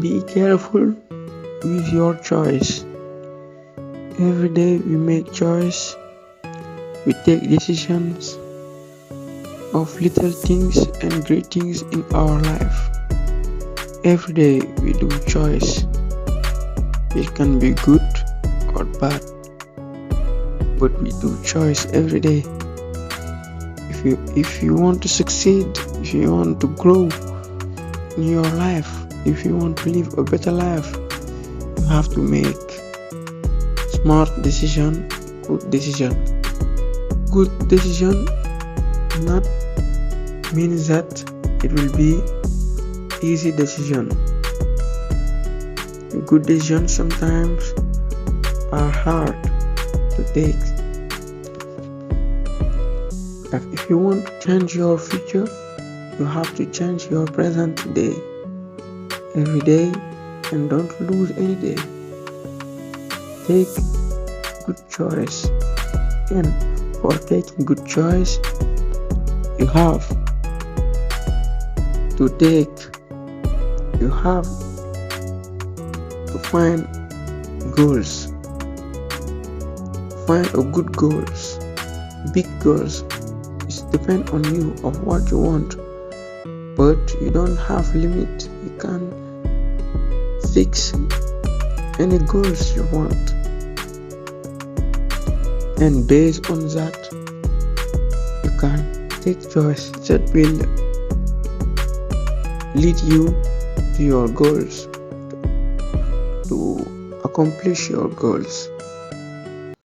Be careful with your choice. Every day we make choice, we take decisions of little things and great things in our life. Every day we do choice. It can be good or bad, but we do choice every day. If you want to succeed, if you want to grow in your life, if you want to live a better life, you have to make smart decision, good decision. Good decision not means that it will be easy decision. Good decisions sometimes are hard to take. But if you want to change your future, you have to change your present today, every day, and don't lose any day. Take good choice, and for taking good choice, you have to find goals. Find a good goals, big goals. It depends on you of what you want, but you don't have limit. You can fix any goals you want, and based on that, you can take choice that will lead you to your goals, to accomplish your goals.